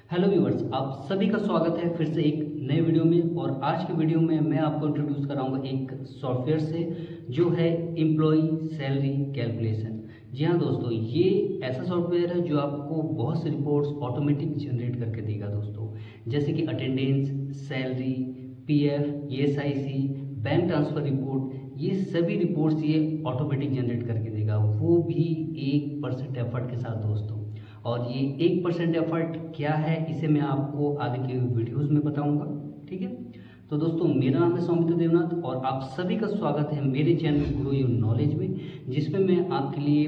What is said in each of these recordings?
Hello viewers, आप सभी का स्वागत है फिर से एक नए वीडियो में। और आज के वीडियो में मैं आपको इंट्रोड्यूस कराऊंगा एक सॉफ्टवेयर से जो है एम्प्लॉय सैलरी कैलकुलेशन। जी हाँ दोस्तों, ये ऐसा सॉफ्टवेयर है जो आपको बहुत से रिपोर्ट्स ऑटोमेटिक जनरेट करके देगा दोस्तों, जैसे कि attendance, salary, PF, ESIC, bank transfer report. ये सभी रिपोर्ट्स ये ऑटोमेटिक जनरेट करके देगा, वो भी 1% एफर्ट के साथ दोस्तों। और ये 1% एफर्ट क्या है इसे मैं आपको आगे के वीडियोस में बताऊंगा, ठीक है। तो दोस्तों, मेरा नाम है सौमित्र देवनाथ और आप सभी का स्वागत है मेरे चैनल ग्रो योर नॉलेज में, जिसमें मैं आपके लिए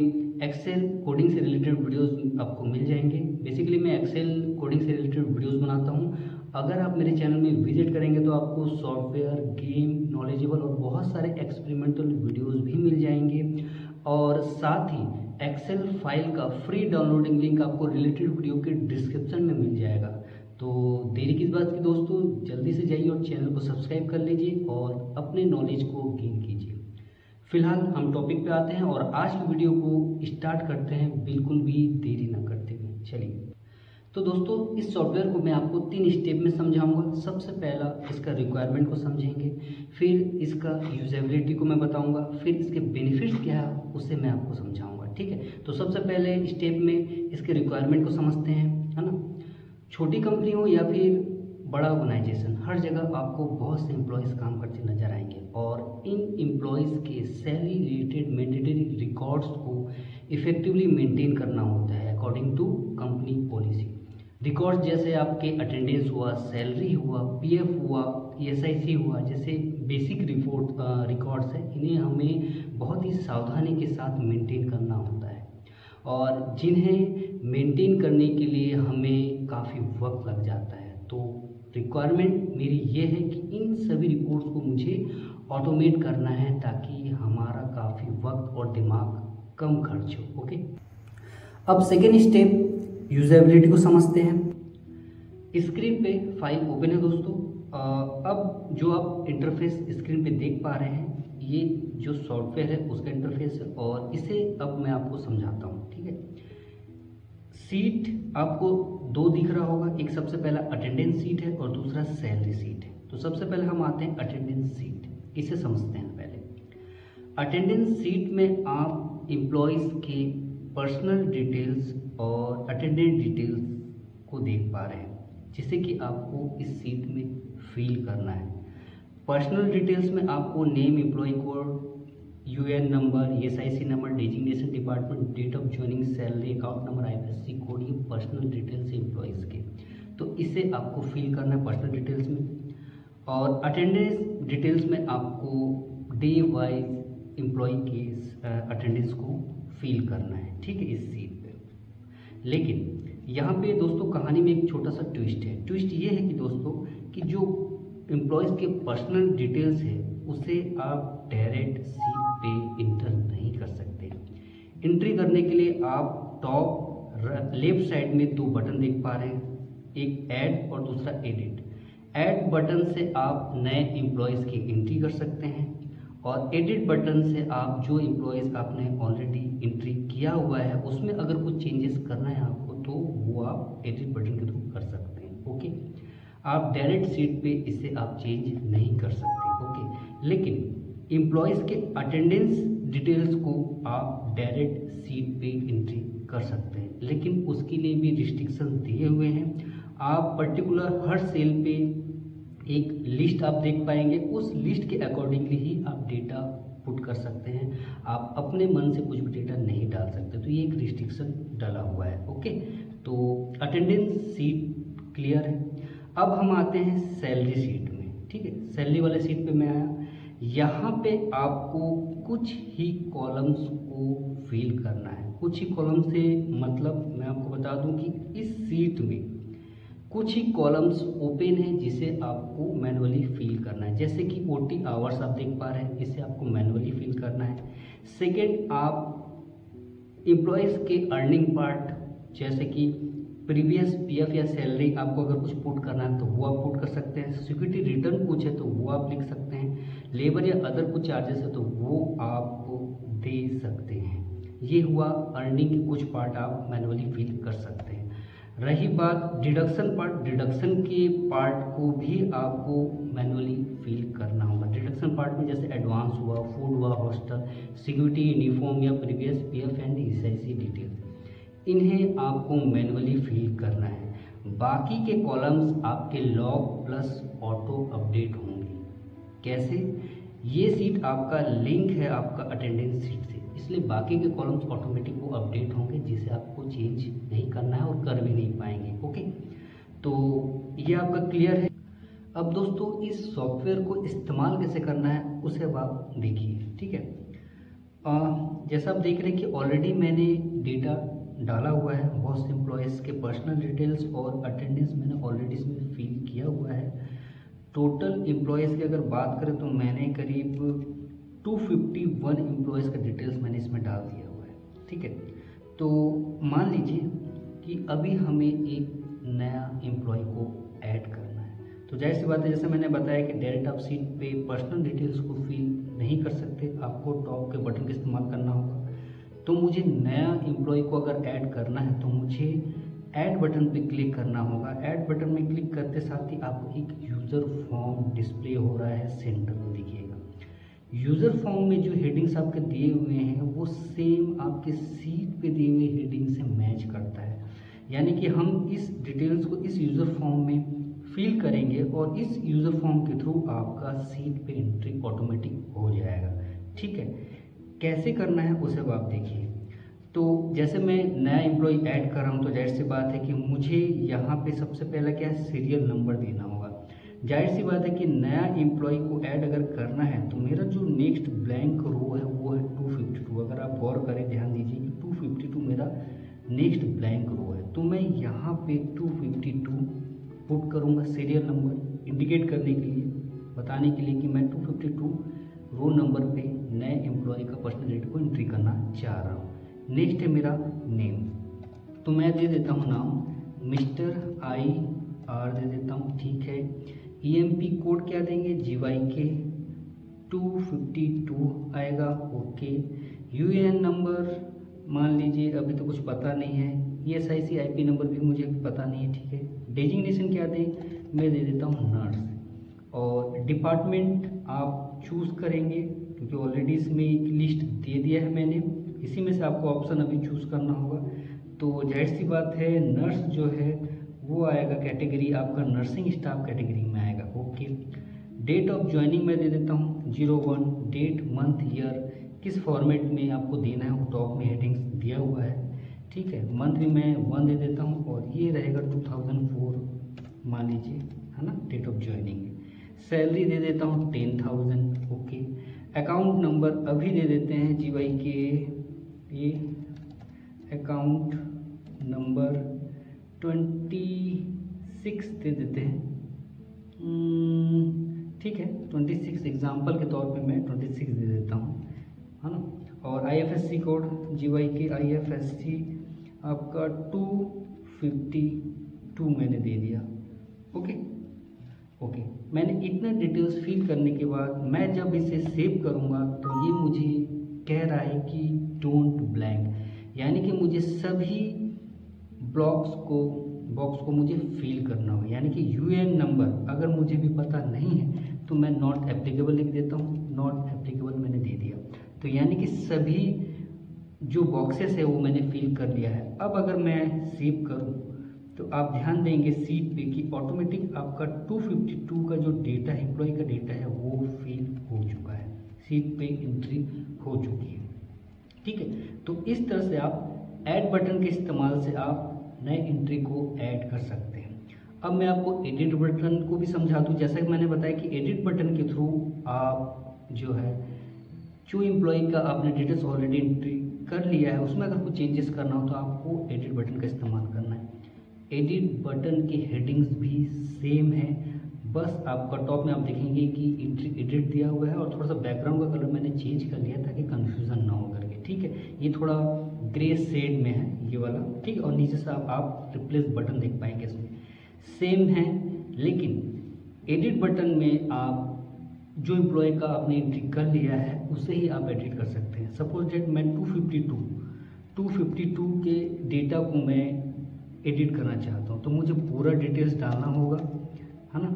एक्सेल कोडिंग से रिलेटेड वीडियोस आपको मिल जाएंगे। बेसिकली मैं एक्सेल कोडिंग से रिलेटेड वीडियोस बनाता हूं। अगर आप मेरे चैनल में विजिट करेंगे तो आपको सॉफ्टवेयर, गेम, नॉलेजेबल और बहुत सारे एक्सपेरिमेंटल वीडियोस भी मिल जाएंगे। और साथ ही एक्सेल फाइल का फ्री डाउनलोडिंग लिंक आपको रिलेटेड वीडियो के डिस्क्रिप्शन में मिल जाएगा। तो देरी किस बात की दोस्तों, जल्दी से जाइए और चैनल को सब्सक्राइब कर लीजिए और अपने नॉलेज को गेन कीजिए। फिलहाल हम टॉपिक पे आते हैं और आज की वीडियो को स्टार्ट करते हैं बिल्कुल भी देरी ना करते हुए। चलिए, तो दोस्तों इस सॉफ्टवेयर को मैं आपको 3 स्टेप में समझाऊंगा। सबसे पहला इसका रिक्वायरमेंट को समझेंगे, फिर इसका यूजेबिलिटी को मैं बताऊंगा, फिर इसके बेनिफिट्स क्या है उसे मैं आपको समझाऊंगा, ठीक है। तो सबसे पहले स्टेप में इसके रिक्वायरमेंट को समझते हैं, है ना। छोटी कंपनी हो या फिर बड़ा ऑर्गेनाइजेशन, हर जगह आपको बहुत से एम्प्लॉयज़ काम करते नजर आएंगे और इन एम्प्लॉयज़ के सैलरी रिलेटेड मैंडेटरी रिकॉर्ड्स को इफेक्टिवली मेंटेन करना होता है according to company policy. Records जैसे आपके अटेंडेंस हुआ, सैलरी हुआ, पीएफ हुआ, ईएसआईसी हुआ, जैसे बेसिक रिकॉर्ड्स है, इन्हें हमें बहुत ही सावधानी के साथ मेंटेन करना होता है और जिन्हें मेंटेन करने के लिए हमें काफ़ी वक्त लग जाता है। तो रिक्वायरमेंट मेरी ये है कि इन सभी रिपोर्ट्स को मुझे ऑटोमेट करना है ताकि हमारा काफ़ी वक्त और दिमाग कम खर्च हो। ओके, अब सेकेंड स्टेप यूजेबिलिटी को समझते हैं। स्क्रीन पे फाइल ओपन है दोस्तों। अब जो आप इंटरफेस स्क्रीन पे देख पा रहे हैं, ये जो सॉफ्टवेयर है उसका इंटरफेस है और इसे अब मैं आपको समझाता हूँ, ठीक है। सीट आपको 2 दिख रहा होगा, एक सबसे पहला अटेंडेंस सीट है और दूसरा सैलरी सीट है। तो सबसे पहले हम आते हैं अटेंडेंस सीट, इसे समझते हैं पहले। अटेंडेंस सीट में आप एम्प्लॉयज़ के पर्सनल डिटेल्स और अटेंडेंस डिटेल्स को देख पा रहे हैं, जिसे कि आपको इस सीट में फिल करना है। पर्सनल डिटेल्स में आपको name, employee code, UAN number, ESIC number, designation department, date of joining, salary, account number, IFSC code, ये पर्सनल डिटेल्स है एम्प्लॉयज़ के। तो इसे आपको फिल करना है पर्सनल डिटेल्स में। और अटेंडेंस डिटेल्स में आपको डे वाइज एम्प्लॉय के अटेंडेंस को फिल करना है, ठीक है, इस सीट पे। लेकिन यहाँ पे दोस्तों कहानी में एक छोटा सा ट्विस्ट है। ट्विस्ट ये है कि दोस्तों कि जो एम्प्लॉयज़ के पर्सनल डिटेल्स है उसे आप डायरेक्ट सीट पे इंटर नहीं कर सकते। एंट्री करने के लिए आप टॉप लेफ्ट साइड में 2 बटन देख पा रहे हैं, एक ऐड और दूसरा एडिट। ऐड बटन से आप नए एम्प्लॉयज़ की एंट्री कर सकते हैं और एडिट बटन से आप जो एम्प्लॉयज़ आपने ऑलरेडी एंट्री किया हुआ है उसमें अगर कुछ चेंजेस करना है आपको तो वो आप एडिट बटन के थ्रू कर सकते हैं। ओके, आप डायरेक्ट सीट पे इसे आप चेंज नहीं कर सकते। ओके, लेकिन एम्प्लॉयज़ के अटेंडेंस डिटेल्स को आप डायरेक्ट सीट पे एंट्री कर सकते हैं, लेकिन उसके लिए भी रिस्ट्रिक्शन दिए हुए हैं। आप पर्टिकुलर हर सेल पे एक लिस्ट आप देख पाएंगे, उस लिस्ट के अकॉर्डिंगली ही आप डेटा पुट कर सकते हैं। आप अपने मन से कुछ भी डेटा नहीं डाल सकते, तो ये एक रिस्ट्रिक्शन डाला हुआ है। ओके, तो अटेंडेंस सीट क्लियर है। अब हम आते हैं सैलरी सीट में, ठीक है। सैलरी वाले सीट पे मैं आया। यहाँ पे आपको कुछ ही कॉलम्स को फिल करना है। कुछ ही कॉलम से मतलब मैं आपको बता दूं कि इस सीट में कुछ ही कॉलम्स ओपन हैं जिसे आपको मैनुअली फिल करना है। जैसे कि ओटी आवर्स आप देख पा रहे हैं, इसे आपको मैनुअली फिल करना है। सेकेंड, आप एम्प्लॉयज़ के अर्निंग पार्ट, जैसे कि प्रीवियस पीएफ या सैलरी, आपको अगर कुछ पुट करना है तो वो आप पुट कर सकते हैं। सिक्योरिटी रिटर्न कुछ है तो वो आप लिख सकते हैं। लेबर या अदर कुछ चार्जेस है तो वो आप दे सकते हैं। ये हुआ अर्निंग के कुछ पार्ट आप मैनुअली फिल कर सकते हैं। रही बात डिडक्शन पार्ट, डिडक्शन के पार्ट को भी आपको मैनुअली फिल करना होगा। डिडक्शन पार्ट में जैसे एडवांस हुआ, फूड हुआ, हॉस्टल, सिक्योरिटी, यूनिफॉर्म या previous PF and SIC details, इन्हें आपको मैनुअली फिल करना है। बाकी के कॉलम्स आपके लॉग प्लस ऑटो अपडेट होंगे। कैसे? ये सीट आपका लिंक है आपका अटेंडेंस सीट से, इसलिए बाकी के कॉलम्स ऑटोमेटिक वो अपडेट होंगे, जिसे आपको चेंज नहीं करना है और कर भी नहीं पाएंगे। ओके, तो ये आपका क्लियर है। अब दोस्तों इस सॉफ्टवेयर को इस्तेमाल कैसे करना है उसे अब आप देखिए, ठीक है। जैसा आप देख रहे हैं कि ऑलरेडी मैंने डेटा डाला हुआ है, बहुत से एम्प्लॉयज़ के पर्सनल डिटेल्स और अटेंडेंस मैंने ऑलरेडी इसमें फिल किया हुआ है। टोटल एम्प्लॉयज़ की अगर बात करें तो मैंने करीब 251 एम्प्लॉयज़ का डिटेल्स मैंने इसमें डाल दिया हुआ है, ठीक है। तो मान लीजिए कि अभी हमें एक नया एम्प्लॉय को ऐड करना है, तो जाहिर सी बात है, जैसे मैंने बताया कि डायरेक्ट आप सीट पे पर्सनल डिटेल्स को फिल नहीं कर सकते, आपको टॉप के बटन का इस्तेमाल करना होगा। तो मुझे नया एम्प्लॉय को अगर ऐड करना है तो मुझे ऐड बटन पे क्लिक करना होगा। ऐड बटन में क्लिक करते साथ ही आपको एक यूज़र फॉर्म डिस्प्ले हो रहा है सेंटर में, देखिएगा। यूज़र फॉर्म में जो हेडिंग्स आपके दिए हुए हैं वो सेम आपके सीट पे दिए हुए हेडिंग से मैच करता है, यानी कि हम इस डिटेल्स को इस यूज़र फॉर्म में फिल करेंगे और इस यूज़र फॉर्म के थ्रू आपका सीट पे एंट्री ऑटोमेटिक हो जाएगा, ठीक है। कैसे करना है उसे अब आप देखिए। तो जैसे मैं नया एम्प्लॉय ऐड कर रहा हूँ तो जाहिर सी बात है कि मुझे यहाँ पे सबसे पहला क्या है, सीरियल नंबर देना होगा। जाहिर सी बात है कि नया एम्प्लॉय को ऐड अगर करना है तो मेरा जो नेक्स्ट ब्लैंक रो है वो है 252। अगर आप गौर करें, ध्यान दीजिए कि 252 मेरा नेक्स्ट ब्लैंक रो है, तो मैं यहाँ पे 252 पुट करूँगा सीरियल नंबर इंडिकेट करने के लिए, बताने के लिए कि मैं 252 रो नंबर पे नए एम्प्लॉय का पर्सनल डेटा को एंट्री करना चाह रहा हूँ। नेक्स्ट है मेरा नेम, तो मैं दे देता हूँ नाम मिस्टर IR दे देता हूँ, ठीक है। EMP कोड क्या देंगे, GYK 252 आएगा, ओके। UN नंबर मान लीजिए अभी तो कुछ पता नहीं है, ESIC IP नंबर भी मुझे पता नहीं है, ठीक है। डेजिग्नेशन क्या दें, मैं दे देता हूँ नर्स। और डिपार्टमेंट आप चूज़ करेंगे क्योंकि ऑलरेडी इसमें एक लिस्ट दे दिया है मैंने, इसी में से आपको ऑप्शन अभी चूज़ करना होगा। तो जाहिर सी बात है नर्स जो है वो आएगा, कैटेगरी आपका नर्सिंग स्टाफ कैटेगरी में आएगा, ओके। डेट ऑफ ज्वाइनिंग मैं दे देता हूँ 01, डेट मंथ ईयर किस फॉर्मेट में आपको देना है वो टॉप में हेडिंग्स दिया हुआ है, ठीक है। मंथ भी मैं 1 दे देता हूँ और ये रहेगा 2004 मान लीजिए, है ना, डेट ऑफ ज्वाइनिंग। सैलरी दे देता हूँ 10,000, ओके। अकाउंट नंबर अभी दे देते हैं GYK, ये अकाउंट नंबर 26 दे देते हैं, ठीक है। 26 एग्जाम्पल के तौर पे मैं 26 दे देता हूँ, है ना। और IFSC कोड GYK IFSC आपका 252 मैंने दे दिया, ओके। मैंने इतना डिटेल्स फिल करने के बाद मैं जब इसे सेव करूँगा तो ये मुझे कह रहा है कि डोंट ब्लैंक, यानी कि मुझे सभी बॉक्स को मुझे फिल करना हो, यानी कि UN नंबर अगर मुझे भी पता नहीं है तो मैं नॉट एप्लीकेबल लिख देता हूँ, नॉट एप्लीकेबल मैंने दे दिया। तो यानी कि सभी जो बॉक्सेस है वो मैंने फिल कर लिया है। अब अगर मैं सेव करूँ तो आप ध्यान देंगे सीट पे कि ऑटोमेटिक आपका 252 का जो डेटा है, एम्प्लॉय का डेटा है, वो फिल हो चुका है, सीट पे एंट्री हो चुकी है, ठीक है। तो इस तरह से आप ऐड बटन के इस्तेमाल से आप नए एंट्री को ऐड कर सकते हैं। अब मैं आपको एडिट बटन को भी समझा दूँ। जैसा कि मैंने बताया कि एडिट बटन के थ्रू आप जो है जो एम्प्लॉय का आपने डिटेल्स ऑलरेडी एंट्री कर लिया है उसमें अगर कुछ चेंजेस करना हो तो आपको एडिट बटन का इस्तेमाल करना है। एडिट बटन की हेडिंग्स भी सेम है, बस आपका टॉप में आप देखेंगे कि एंट्री एडिट दिया हुआ है और थोड़ा सा बैकग्राउंड का कलर मैंने चेंज कर लिया ताकि कन्फ्यूज़न ना हो करके, ठीक है। ये थोड़ा ग्रे शेड में है ये वाला, ठीक है। और नीचे से आप रिप्लेस बटन देख पाएंगे, इसमें सेम है, लेकिन एडिट बटन में आप जो एम्प्लॉय का आपने एंट्री कर लिया है उसे ही आप एडिट कर सकते हैं। सपोज डेट मैं 252 के डेटा को मैं एडिट करना चाहता हूँ तो मुझे पूरा डिटेल्स डालना होगा, है ना।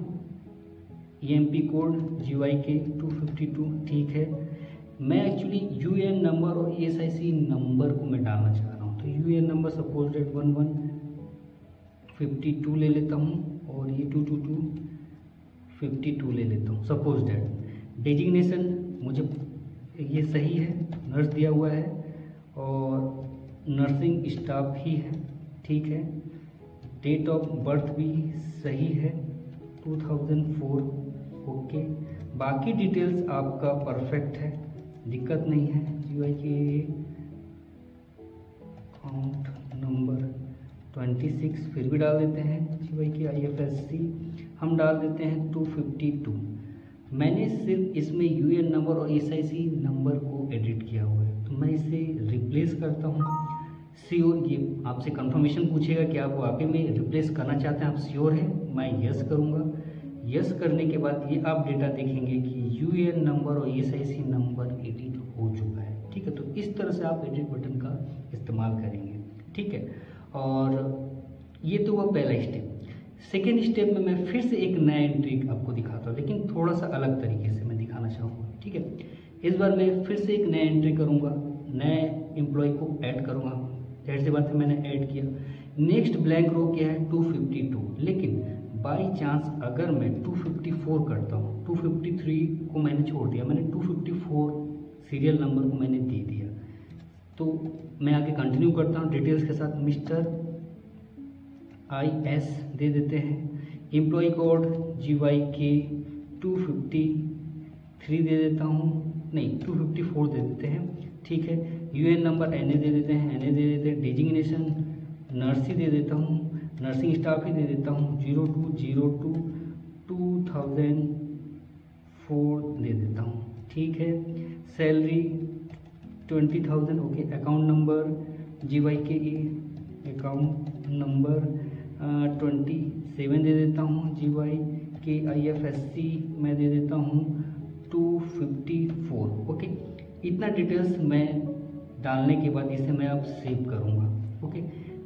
EMP कोड GYK 252, ठीक है। मैं एक्चुअली UN नंबर और SIC नंबर को मैं डालना चाह रहा हूँ, तो UN नंबर सपोज डेट 1152 ले लेता हूँ और ये 22252 ले लेता हूँ सपोज डेट। डेजिग्नेशन मुझे ये सही है, नर्स दिया हुआ है और नर्सिंग स्टाफ ही है, ठीक है। डेट ऑफ बर्थ भी सही है 2004, ओके। बाकी डिटेल्स आपका परफेक्ट है, दिक्कत नहीं है। GYK अकाउंट नंबर 26 फिर भी डाल देते हैं। GYK IFSC हम डाल देते हैं 252। मैंने सिर्फ इसमें UN नंबर और SIC नंबर को एडिट किया हुआ है, तो मैं इसे रिप्लेस करता हूँ। श्योर, ये आपसे कंफर्मेशन पूछेगा कि आप वाकई में रिप्लेस करना चाहते हैं, आप श्योर हैं। मैं यस करूँगा। यस करने के बाद ये आप डेटा देखेंगे कि UN नंबर और SIC नंबर एडिट हो चुका है, ठीक है। तो इस तरह से आप एडिट बटन का इस्तेमाल करेंगे, ठीक है। और ये तो हुआ पहला स्टेप। सेकेंड स्टेप में मैं फिर से एक नया एंट्री आपको दिखाता हूँ, लेकिन थोड़ा सा अलग तरीके से मैं दिखाना चाहूँगा, ठीक है। इस बार मैं फिर से एक नया एंट्री करूँगा, नए एम्प्लॉय को ऐड करूँगा। जाहिर सी बात है मैंने ऐड किया। नेक्स्ट ब्लैंक रो क्या है 252, लेकिन बाई चांस अगर मैं 254 करता हूँ, 253 को मैंने छोड़ दिया, मैंने 254 सीरियल नंबर को मैंने दे दिया, तो मैं आगे कंटिन्यू करता हूँ डिटेल्स के साथ। मिस्टर IS दे देते हैं। एम्प्लॉय कोड GYK 253 दे देता हूँ, नहीं 254 दे देते हैं, ठीक है। UN नंबर NA दे देते हैं, NA दे देते हैं। डेजिग्नेशन नर्सी दे देता हूँ, नर्सिंग स्टाफ ही दे देता हूँ, 02/02/2004 दे देता हूँ, ठीक है। Salary 20,000, okay. Account number GYK account number 27 दे देता हूँ। GYK IFSC मैं दे देता हूँ 254, ओके। इतना डिटेल्स मैं डालने के बाद इसे मैं अब सेव करूँगा, ओके।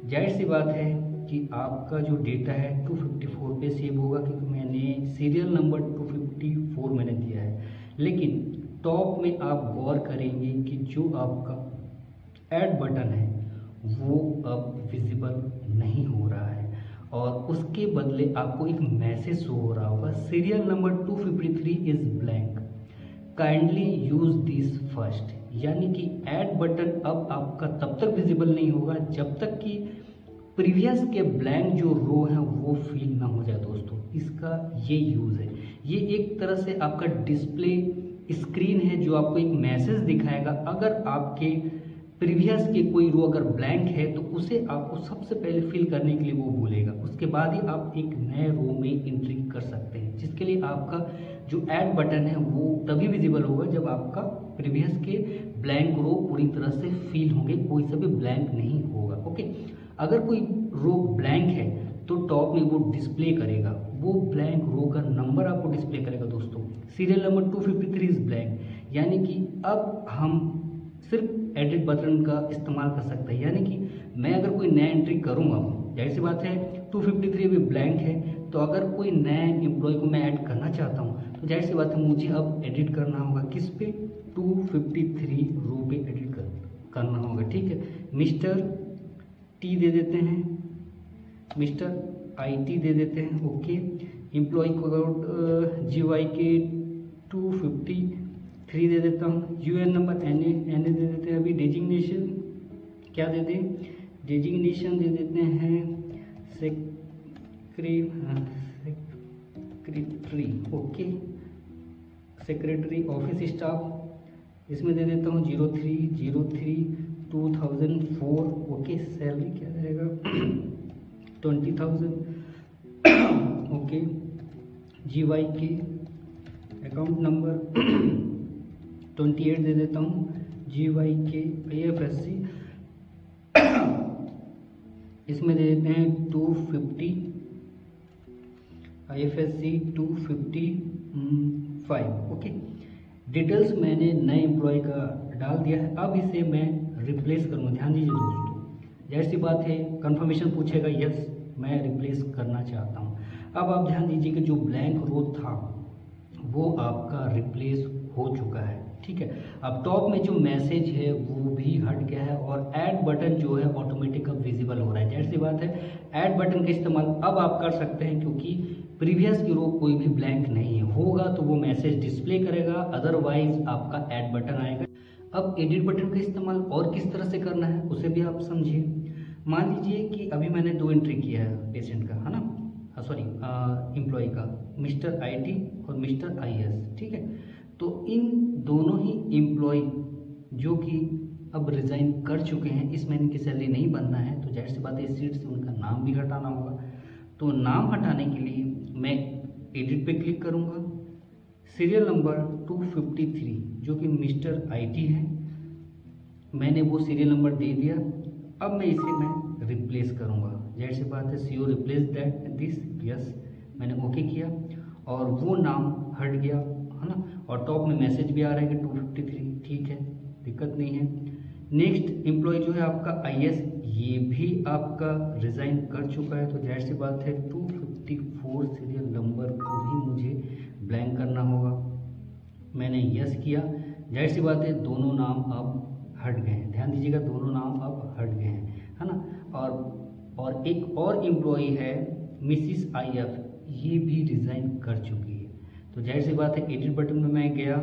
जाहिर सी बात है कि आपका जो डेटा है 254 पे सेव होगा, क्योंकि मैंने सीरियल नंबर 254 मैंने दिया है। लेकिन टॉप में आप गौर करेंगे कि जो आपका ऐड बटन है वो अब विजिबल नहीं हो रहा है, और उसके बदले आपको एक मैसेज शो हो रहा होगा, serial number 253 is blank, kindly use this first. यानी कि ऐड बटन अब आपका तब तक विजिबल नहीं होगा जब तक कि प्रीवियस के ब्लैंक जो रो है वो फिल ना हो जाए। दोस्तों, इसका ये यूज़ है, ये एक तरह से आपका डिस्प्ले स्क्रीन है जो आपको एक मैसेज दिखाएगा। अगर आपके प्रीवियस के कोई रो अगर ब्लैंक है तो उसे आपको सबसे पहले फिल करने के लिए वो बोलेगा, उसके बाद ही आप एक नए रो में एंट्री कर सकते हैं, जिसके लिए आपका जो ऐड बटन है वो तभी विजिबल होगा जब आपका प्रीवियस के ब्लैंक रो पूरी तरह से फिल होंगे, कोई सा भी ब्लैंक नहीं होगा, ओके। अगर कोई रो ब्लैंक है तो टॉप में वो डिस्प्ले करेगा, वो ब्लैंक रो का नंबर आपको डिस्प्ले करेगा। दोस्तों, सीरियल नंबर 253 इज ब्लैंक, यानी कि अब हम सिर्फ एडिट बटन का इस्तेमाल कर सकते हैं। यानी कि मैं अगर कोई नया एंट्री करूँगा, जाहिर सी बात है 253 भी ब्लैंक है, तो अगर कोई नए एम्प्लॉय को मैं ऐड करना चाहता हूँ तो जाहिर सी बात है मुझे अब एडिट करना होगा किस पे, 253 रो पे एडिट करना होगा, ठीक है। मिस्टर T दे देते हैं, मिस्टर IT दे देते हैं, ओके। एम्प्लॉय कोड GYK 253 दे देता हूँ। UN नंबर NA दे देते हैं। अभी डेजिग्नेशन क्या दे दें, डेजिग्नेशन दे देते हैं secretary, okay. Secretary office staff इसमें दे देता हूँ 03/03/2004, ओके। सैलरी क्या रहेगा 20,000, ओके। GYK अकाउंट नंबर 28 दे देता हूँ। GYK IFSC इसमें दे देते हैं 250, IFSC 255, ओके। डिटेल्स मैंने नए एम्प्लॉय का डाल दिया है। अब इसे मैं रिप्लेस करूँगा। ध्यान दीजिए दोस्तों, जाहिर सी बात है कंफर्मेशन पूछेगा, यस मैं रिप्लेस करना चाहता हूँ। अब आप ध्यान दीजिए कि जो ब्लैंक रो था वो आपका रिप्लेस हो चुका है, ठीक है। अब टॉप में जो मैसेज है वो भी हट गया है और ऐड बटन जो है ऑटोमेटिक अब विजिबल हो रहा है। जाहिर सी बात है ऐड बटन का इस्तेमाल अब आप कर सकते हैं, क्योंकि प्रीवियस की रो कोई भी ब्लैंक नहीं है, होगा तो वो मैसेज डिस्प्ले करेगा, अदरवाइज आपका ऐड बटन आएगा। अब एडिट बटन का इस्तेमाल और किस तरह से करना है उसे भी आप समझिए। मान लीजिए कि अभी मैंने 2 एंट्री किया है पेशेंट का, है ना, सॉरी एम्प्लॉय का, मिस्टर IT और मिस्टर IS, ठीक है। तो इन दोनों ही एम्प्लॉय जो कि अब रिज़ाइन कर चुके हैं, इस महीने की सैलरी नहीं बनना है, तो जाहिर सी बात है इस सीट से उनका नाम भी हटाना होगा। तो नाम हटाने के लिए मैं एडिट पे क्लिक करूँगा, सीरियल नंबर 253 जो कि मिस्टर IT है, मैंने वो सीरियल नंबर दे दिया। अब मैं इसे रिप्लेस करूँगा, जाहिर सी बात है सी रिप्लेस दैट दिस, यस मैंने ओके किया और वो नाम हट गया, है ना। और टॉप में मैसेज भी आ रहा है कि 253, ठीक है, दिक्कत नहीं है। नेक्स्ट एम्प्लॉय जो है आपका IS, ये भी आपका रिज़ाइन कर चुका है, तो जाहिर सी बात है 254 सीरियल नंबर को भी मुझे ब्लैंक करना होगा। मैंने यस किया, जाहिर सी बात है दोनों नाम अब हट गए हैं, ध्यान दीजिएगा दोनों नाम अब हट गए हैं, है ना। और एक और एम्प्लॉई है मिसिस IF, ये भी रिज़ाइन कर चुकी है, तो जाहिर सी बात है एडिट बटन में मैं गया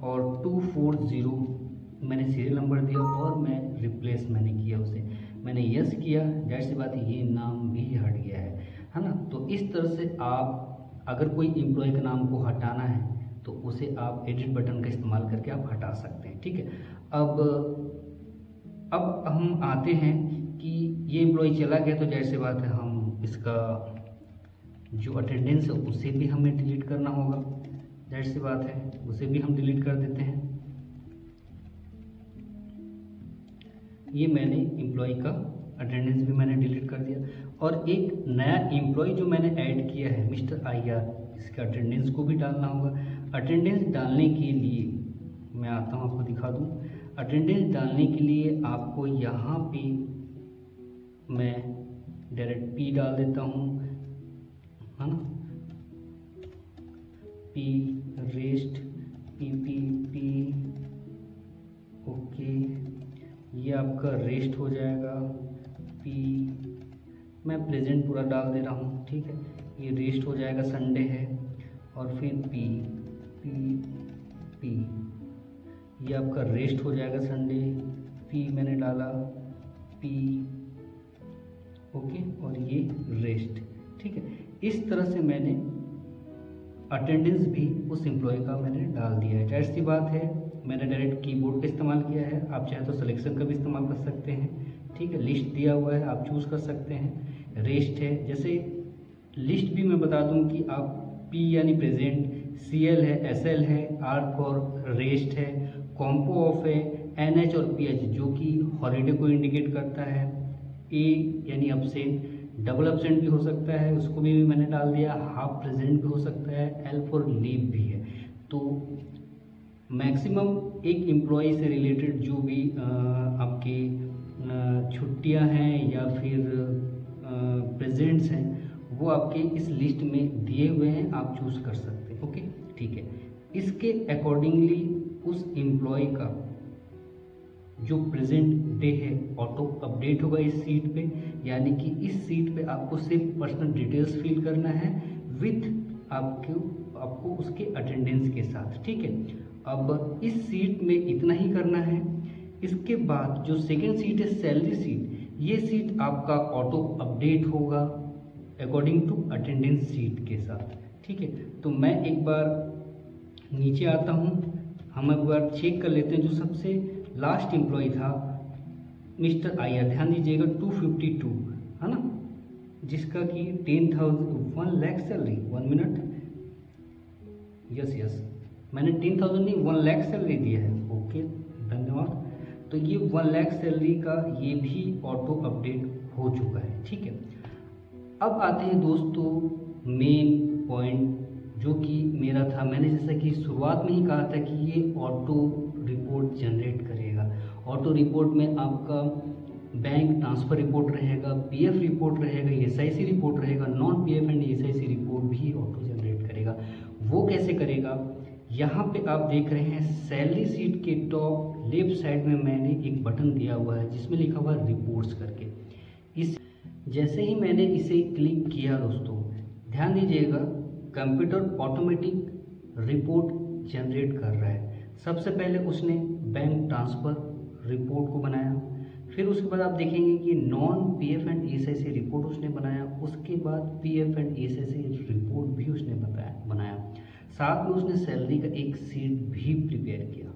और 240 मैंने सीरियल नंबर दिया और मैं रिप्लेस मैंने किया उसे, मैंने यस किया, जाहिर सी बात है ये नाम भी हट गया है ना। तो इस तरह से आप अगर कोई एम्प्लॉय के नाम को हटाना है तो उसे आप एडिट बटन का इस्तेमाल करके आप हटा सकते हैं, ठीक है। अब हम आते हैं कि ये एम्प्लॉय चला गया, तो जाहिर सी बात है हम इसका जो अटेंडेंस है उसे भी हमें डिलीट करना होगा, जाहिर सी बात है उसे भी हम डिलीट कर देते हैं। ये मैंने एम्प्लॉय का अटेंडेंस भी मैंने डिलीट कर दिया और एक नया एम्प्लॉय जो मैंने ऐड किया है मिस्टर IR, इसका अटेंडेंस को भी डालना होगा। अटेंडेंस डालने के लिए मैं आता हूँ, आपको दिखा दूँ। अटेंडेंस डालने के लिए आपको यहाँ पे मैं डायरेक्ट P डाल देता हूँ, है ना, P रेस्ट PPP, ओके, ये आपका रेस्ट हो जाएगा। P मैं प्रेजेंट पूरा डाल दे रहा हूँ, ठीक है, ये रेस्ट हो जाएगा, संडे है, और फिर P ये आपका रेस्ट हो जाएगा संडे, P मैंने डाला, P ओके, और ये रेस्ट, ठीक है। इस तरह से मैंने अटेंडेंस भी उस एम्प्लॉय का मैंने डाल दिया है। जाहिर सी बात है मैंने डायरेक्ट कीबोर्ड का इस्तेमाल किया है, आप चाहे तो सिलेक्शन का भी इस्तेमाल कर सकते हैं, ठीक है। लिस्ट दिया हुआ है, आप चूज़ कर सकते हैं। रेस्ट है, जैसे लिस्ट भी मैं बता दूं कि आप P यानी प्रेजेंट, CL है, SL है, R फॉर रेस्ट है, कॉम्पो ऑफ है, NH और PH जो कि हॉलीडे को इंडिकेट करता है, A यानी अब्सेंट, डबल अब्सेंट भी हो सकता है, उसको भी मैंने डाल दिया, हाफ प्रेजेंट भी हो सकता है, L फॉर लीव भी है। तो मैक्सिमम एक एम्प्लॉय से रिलेटेड जो भी आपकी छुट्टियां हैं या फिर प्रेजेंट्स हैं वो आपके इस लिस्ट में दिए हुए हैं, आप चूज़ कर सकते हैं, ओके, ठीक है। इसके अकॉर्डिंगली उस एम्प्लॉय का जो प्रेजेंट डे है ऑटो अपडेट होगा इस सीट पे, यानी कि इस सीट पे आपको सिर्फ पर्सनल डिटेल्स फिल करना है विथ आपको उसके अटेंडेंस के साथ, ठीक है। अब इस सीट में इतना ही करना है। इसके बाद जो सेकंड सीट है सैलरी सीट, ये सीट आपका ऑटो अपडेट होगा अकॉर्डिंग टू अटेंडेंस सीट के साथ, ठीक है। तो मैं एक बार नीचे आता हूँ, हम एक बार चेक कर लेते हैं। जो सबसे लास्ट एम्प्लॉय था मिस्टर IR, ध्यान दीजिएगा 252 है ना, जिसका कि 1 लाख सैलरी, 1 मिनट, यस मैंने 10,000 नहीं 1 लाख सैलरी दिया है, ओके धन्यवाद। तो ये 1 लाख सैलरी का ये भी ऑटो अपडेट हो चुका है, ठीक है। अब आते हैं दोस्तों मेन पॉइंट जो कि मेरा था, मैंने जैसा कि शुरुआत में ही कहा था कि ये ऑटो रिपोर्ट जनरेट करेगा। ऑटो रिपोर्ट में आपका बैंक ट्रांसफ़र रिपोर्ट रहेगा, पीएफ रिपोर्ट रहेगा, एसआईसी रिपोर्ट रहेगा, non PF and SIC report भी ऑटो जनरेट करेगा। वो कैसे करेगा? यहाँ पे आप देख रहे हैं सैलरी शीट के टॉप लेफ्ट साइड में मैंने एक बटन दिया हुआ है जिसमें लिखा हुआ है रिपोर्ट्स करके। इस जैसे ही मैंने इसे क्लिक किया दोस्तों, ध्यान दीजिएगा, कंप्यूटर ऑटोमेटिक रिपोर्ट जनरेट कर रहा है। सबसे पहले उसने बैंक ट्रांसफ़र रिपोर्ट को बनाया, फिर उसके बाद आप देखेंगे कि non PF and SIC report उसने बनाया, उसके बाद पीएफ एंड एसआईसी रिपोर्ट भी उसने बनाया, साथ में उसने सैलरी का एक सीट भी प्रिपेयर किया।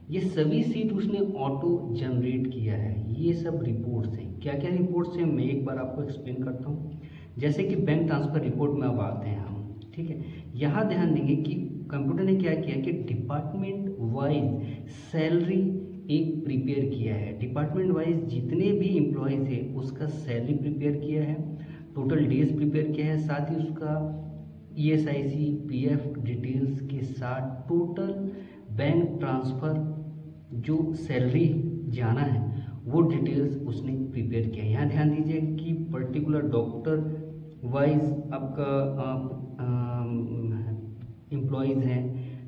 ये सभी सीट उसने ऑटो जनरेट किया है। ये सब रिपोर्ट्स हैं। क्या क्या रिपोर्ट्स हैं मैं एक बार आपको एक्सप्लेन करता हूँ। जैसे कि बैंक ट्रांसफ़र रिपोर्ट में अब आते हैं हम, ठीक है। यहाँ ध्यान देंगे कि कंप्यूटर ने क्या किया कि डिपार्टमेंट वाइज सैलरी एक प्रिपेयर किया है। डिपार्टमेंट वाइज जितने भी एम्प्लॉयज़ है उसका सैलरी प्रिपेयर किया है, टोटल डेज प्रिपेयर किया है, साथ ही उसका ईएसआईसी पीएफ डिटेल्स के साथ टोटल बैंक ट्रांसफ़र जो सैलरी जाना है वो डिटेल्स उसने प्रिपेयर किया। यहाँ ध्यान दीजिए कि पर्टिकुलर डॉक्टर वाइज आपका एम्प्लॉयज़ हैं,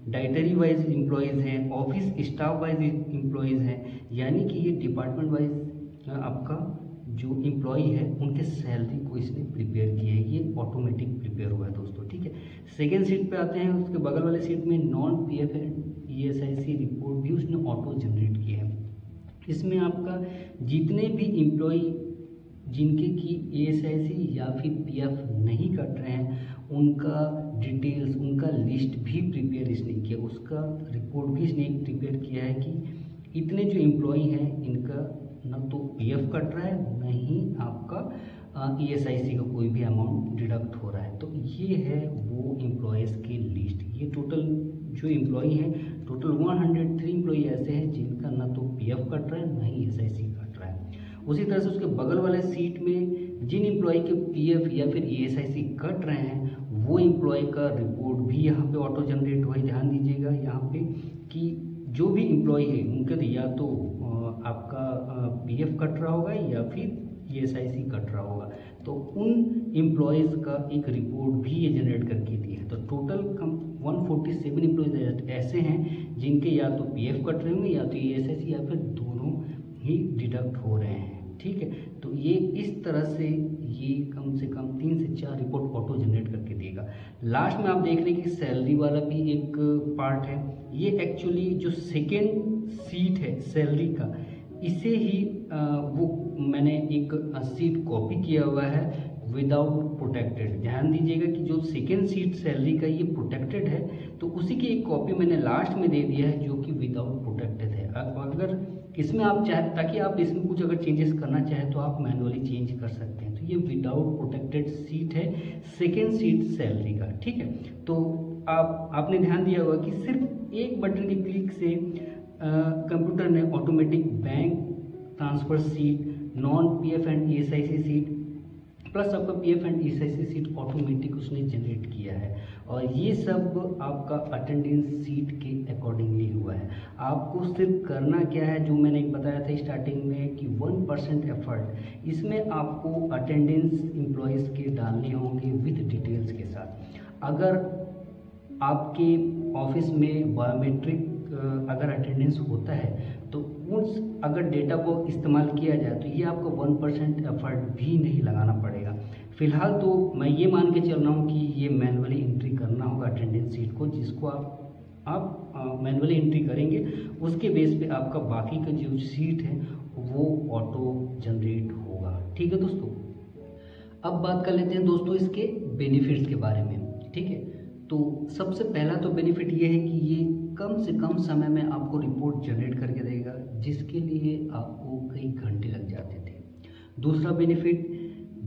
डाइटरी वाइज एम्प्लॉयज़ हैं, ऑफिस स्टाफ वाइज एम्प्लॉयज़ हैं, यानी कि ये डिपार्टमेंट वाइज आपका जो एम्प्लॉय है उनके सैलरी को इसने प्रिपेयर किया है। ये ऑटोमेटिक प्रिपेयर हुआ है दोस्तों, ठीक है। सेकेंड सीट पे आते हैं, उसके बगल वाले सीट में non PF and ESIC report भी उसने ऑटो जनरेट किया है। इसमें आपका जितने भी एम्प्लॉय जिनके की ईएसआईसी या फिर पीएफ नहीं कट रहे हैं उनका डिटेल्स, उनका लिस्ट भी प्रिपेयर इसने किया, उसका रिपोर्ट भी इसने प्रिपेयर किया है कि इतने जो एम्प्लॉय हैं इनका न तो पीएफ कट रहा है न ही आपका ईएसआईसी का कोई भी अमाउंट डिडक्ट हो रहा है। तो ये है वो एम्प्लॉयज़ की लिस्ट। ये टोटल जो एम्प्लॉय हैं, टोटल 103 एम्प्लॉय ऐसे हैं जिनका न तो पीएफ कट रहा है न ही ईएसआईसी कट रहा है। उसी तरह से उसके बगल वाले सीट में जिन एम्प्लॉय के पीएफ या फिर ईएसआईसी कट रहे हैं वो एम्प्लॉय का रिपोर्ट भी यहाँ पे ऑटो जनरेट हुआ है। ध्यान दीजिएगा यहाँ पे कि जो भी एम्प्लॉय है उनका या तो आपका पीएफ कट रहा होगा या फिर ईएसआईसी कट रहा होगा, तो उन एम्प्लॉयज़ का एक रिपोर्ट भी ये जनरेट करके दी है। तो टोटल 147 एम्प्लॉयज़ ऐसे हैं जिनके या तो पीएफ कट रहे होंगे या तो ईएसआईसी या फिर दोनों ही डिडक्ट हो रहे हैं, ठीक है। तो ये इस तरह से ये कम से कम 3 से 4 रिपोर्ट ऑटो जनरेट करके देगा। लास्ट में आप देख रहे हैं कि सैलरी वाला भी एक पार्ट है। ये एक्चुअली जो सेकेंड सीट है सैलरी का, इसे ही वो मैंने एक सीट कॉपी किया हुआ है विदाउट प्रोटेक्टेड। ध्यान दीजिएगा कि जो सेकेंड सीट सैलरी का ये प्रोटेक्टेड है, तो उसी की एक कॉपी मैंने लास्ट में दे दिया है जो कि विदाउट प्रोटेक्टेड है। अगर इसमें आप चाहे, ताकि आप इसमें कुछ अगर चेंजेस करना चाहें तो आप मैनुअली चेंज कर सकते हैं। तो ये विदाउट प्रोटेक्टेड सीट है सेकेंड सीट सैलरी का, ठीक है। तो आपने ध्यान दिया होगा कि सिर्फ एक बटन के क्लिक से कंप्यूटर ने automatic bank transfer sheet, non PF and ESIC sheet plus आपका PF and ESIC sheet automatic उसने जनरेट किया है। और ये सब आपका अटेंडेंस सीट के अकॉर्डिंगली हुआ है। आपको सिर्फ करना क्या है, जो मैंने बताया था स्टार्टिंग में कि 1% एफर्ट, इसमें आपको अटेंडेंस एम्प्लॉयज़ के डालने होंगे विद डिटेल्स के साथ। अगर आपके ऑफिस में बायोमेट्रिक अगर अटेंडेंस होता है तो उस अगर डेटा को इस्तेमाल किया जाए तो ये आपको 1% एफर्ट भी नहीं लगाना पड़ेगा। फिलहाल तो मैं ये मान के चल रहा हूँ कि ये मैनुअली एंट्री करना होगा अटेंडेंस सीट को, जिसको आप मैनुअली एंट्री करेंगे, उसके बेस पे आपका बाकी का जो सीट है वो ऑटो जनरेट होगा, ठीक है दोस्तों। अब बात कर लेते हैं दोस्तों इसके बेनिफिट्स के बारे में, ठीक है। तो सबसे पहला तो बेनिफिट ये है कि ये कम से कम समय में आपको रिपोर्ट जनरेट करके देगा, जिसके लिए आपको कई घंटे लग जाते थे। दूसरा बेनिफिट,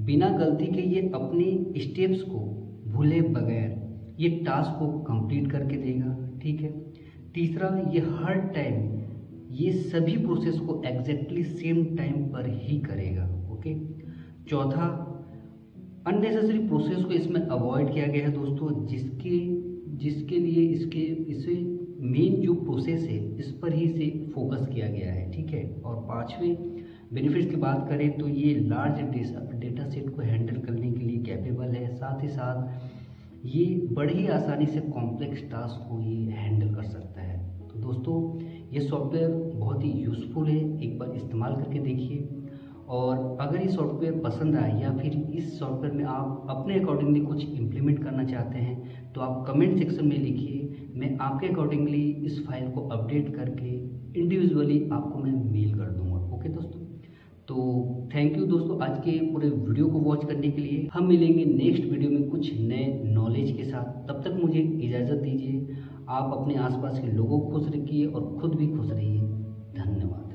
बिना गलती के ये अपने स्टेप्स को भूले बगैर ये टास्क को कंप्लीट करके देगा, ठीक है। तीसरा, ये हर टाइम ये सभी प्रोसेस को एग्जैक्टली सेम टाइम पर ही करेगा, ओके। चौथा, अननेसेसरी प्रोसेस को इसमें अवॉइड किया गया है दोस्तों, जिसके लिए इसे मेन जो प्रोसेस है इस पर ही से फोकस किया गया है, ठीक है। और पांचवें, बेनिफिट्स की बात करें तो ये लार्ज डेटा सेट को हैंडल करने के लिए कैपेबल है, साथ ही साथ ये बड़ी ही आसानी से कॉम्प्लेक्स टास्क को ये हैंडल कर सकता है। तो दोस्तों ये सॉफ्टवेयर बहुत ही यूज़फुल है, एक बार इस्तेमाल करके देखिए। और अगर ये सॉफ्टवेयर पसंद आए या फिर इस सॉफ्टवेयर में आप अपने अकॉर्डिंगली कुछ इम्प्लीमेंट करना चाहते हैं तो आप कमेंट सेक्शन में लिखिए, मैं आपके अकॉर्डिंगली इस फाइल को अपडेट करके इंडिविजुअली आपको मैं मेल कर दूंगा। ओके दोस्तों, तो थैंक यू दोस्तों आज के पूरे वीडियो को वॉच करने के लिए। हम मिलेंगे नेक्स्ट वीडियो में कुछ नए नॉलेज के साथ, तब तक मुझे इजाज़त दीजिए। आप अपने आसपास के लोगों को खुश रखिए और खुद भी खुश रहिए। धन्यवाद।